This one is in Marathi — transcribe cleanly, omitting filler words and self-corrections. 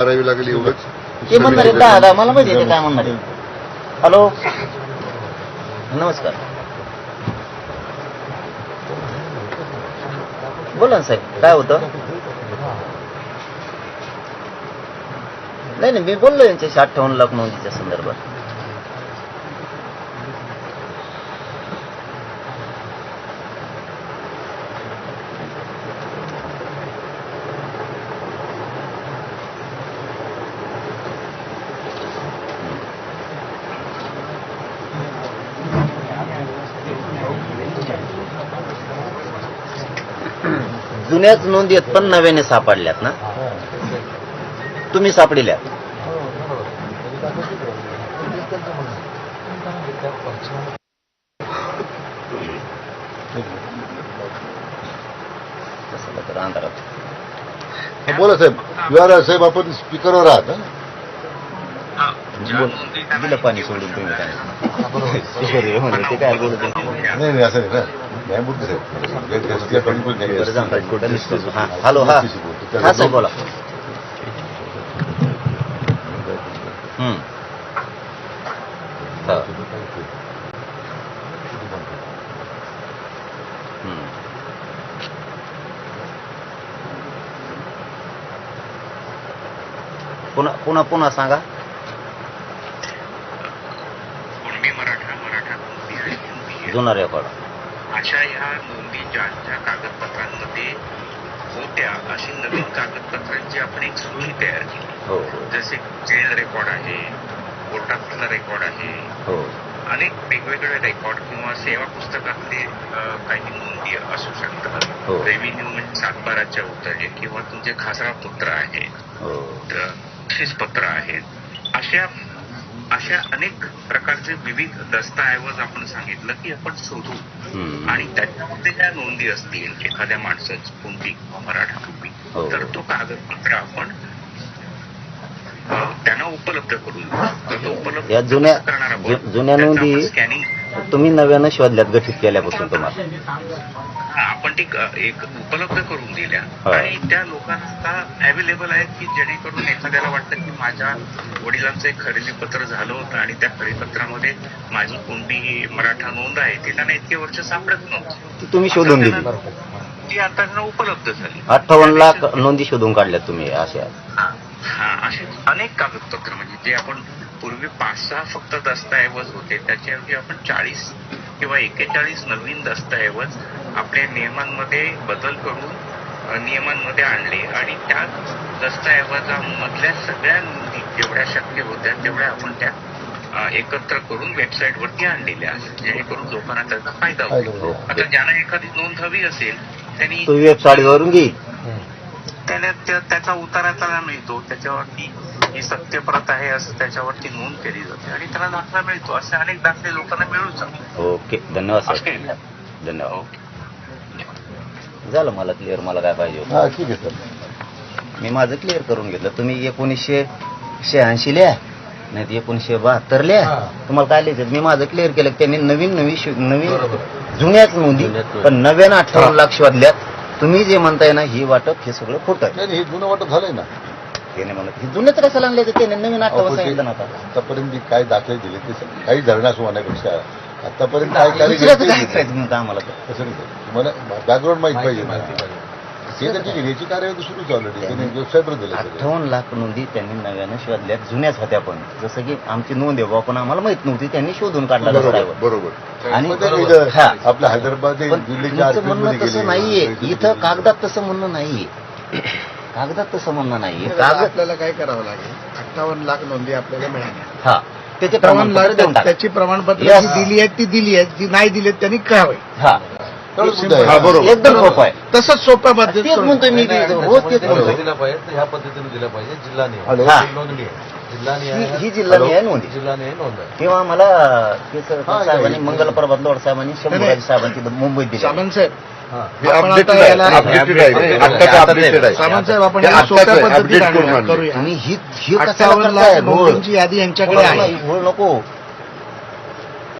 करावी लागेल एवढंच. ते म्हणणार आहे दादा, मला माहिती आहे ते काय म्हणणार आहे. हॅलो, नमस्कार, बोला ना साहेब, काय होतं? नाही मी बोललो यांच्याशी 58 लाख नोंदीच्या संदर्भात. जुन्याच नोंदी आहेत पण नव्याने सापडल्यात ना, तुम्ही सापडिल्यात. अंधारात बोला साहेब. साहेब आपण स्पीकरवर आहात. दिलं पाणी सोडून तुम्ही काय ते काय बोलत नाही असं नाही ना. न्यायमूर्ती साहेब हॅलो, हा हा साहेब बोला. पुन्हा पुन्हा सांगा. कुणबी मराठा नोंदी जुना रेकॉर्ड अशा ह्या नोंदी ज्या कागदपत्रांमध्ये होत्या, अशी नवीन कागदपत्रांची आपण एक सूची तयार केली. हो, जसे जेल रेकॉर्ड आहे, कोर्टातला रेकॉर्ड आहे, हो, अनेक वेगवेगळे रेकॉर्ड किंवा सेवा पुस्तकातले काही नोंदी असू शकतात. हो. रेव्हेन्यू म्हणजे सातबाराच्या उतरणे किंवा तुमचे खासरा पत्र आहे, हो, बक्षीस पत्र आहेत. अशा अनेक प्रकारचे विविध दस्तऐवज आपण सांगितलं की आपण शोधू आणि त्याच्यामध्ये ज्या नोंदी असतील एखाद्या माणसाची कोणती मराठा कुणबी, तर तो कागदपत्र आपण त्यांना उपलब्ध करू. तो उपलब्ध या जुन्या नोंदी स्कॅनिंग तुम्ही नव्यानं शोधल्यात गठीत केल्यापासून तुम्हाला आपण ती एक उपलब्ध करून दिल्या आणि त्या लोकांना अवेलेबल आहेत की जेणेकरून एखाद्याला वाटतं की माझ्या वडिलांचं एक खरेदी पत्र झालं होतं आणि त्या खरेदीपत्रामध्ये माझी कोणती मराठा नोंद आहे ती त्यांना इतके वर्ष सापडत नव्हती, तुम्ही शोधून दिली. ती आता त्यांना उपलब्ध झाली. 58 लाख नोंदी शोधून काढल्यात तुम्ही. अशा असे अनेक कागदपत्र म्हणजे जे आपण पूर्वी 5-6 फक्त दस्तऐवज होते त्याच्याऐवजी आपण 40 किंवा 41 नवीन दस्तऐवज आपल्या नियमांमध्ये बदल करून नियमांमध्ये आणले आणि त्या दस्तऐवजामधल्या सगळ्या नोंदी जेवढ्या शक्य होत्या तेवढ्या आपण त्या एकत्र करून वेबसाईटवरती आणलेल्या जेणेकरून लोकांना त्याचा फायदा होतो. आता ज्यांना एखादी नोंद हवी असेल त्यांनी वेबसाईटवरून घे, त्याचा उतारा त्याला मिळतो, त्याच्यावरती ही सत्यप्रत आहे असं त्याच्यावरती नोंद केली जाते आणि त्याला दाखला मिळतो. असे अनेक दाखले लोकांना मिळून जातात. ओके, धन्यवाद साहेब, धन्यवाद. झालं मला क्लिअर. मला काय पाहिजे होतं ठीक आहे सर, मी माझं क्लिअर करून घेतलं. तुम्ही 1986 लिहा नाही तर 1972 लिहा, तुम्हाला काय लिहायचं. मी माझं क्लिअर केलं. त्यांनी नवीन जुन्याच नोंदी पण नव्यानं 58 लाख शोधल्यात. तुम्ही जे म्हणताय ना ही वाटप हे सगळं खोटं आहे. नाही हे जुनं वाटप झालंय ना. त्याने म्हणत हे जुनेच कशाला आणले, त्याने नवीन 58 सांगितलं ना. आतापर्यंत काय दाखले दिले ते काही धरणास होण्यापेक्षा आतापर्यंत काय आम्हाला तसं नाही. तुम्हाला बॅकग्राऊंड माहिती पाहिजे ना. हे तर ठीक आहे, याची कार्यवाही सुरूच ऑलरेडी त्यांनी वेबसाईटवर दिलं. 58 लाख नोंदी त्यांनी नव्यानं शोधल्यात. जुन्याच होत्या पण जसं की आमची नोंद आहे पण आम्हाला माहित नव्हती, त्यांनी शोधून काढला. बरोबर. आणि आपल्या हैदराबाद म्हणणं तसं नाहीये इथं. कागदात तसं म्हणणं नाहीये. कागदात तसं म्हणणं नाहीये. कागद आपल्याला काय करावं लागेल. 58 लाख नोंदी आपल्याला मिळाल्या. हा, त्याचे प्रमाणपत्र देऊन टाका. त्याची प्रमाणपत्र दिली आहेत ती दिली आहेत, जी नाही दिली त्यांनी करावे. हा, एकदम सोपं आहे. तसंच सोप्या पद्धतीत तेच म्हणतोय मी. रोज तेच म्हणतोय. दिला पाहिजे ह्या पद्धतीने दिलं पाहिजे. जिल्हा नोंदणी ही जिल्हा निहाय नोंदी नोंद किंवा मला साहेबांनी मंगल प्रभात लोड साहेबांनी शंभूराज साहेबांची मुंबईत दिली. सामंत साहेब अपडेटेड आहे. सामंत साहेब आपण सोप्या पद्धतीने करूया. तुम्ही ही 58 लाख नोंदींची यादी यांच्याकडे आहे. नको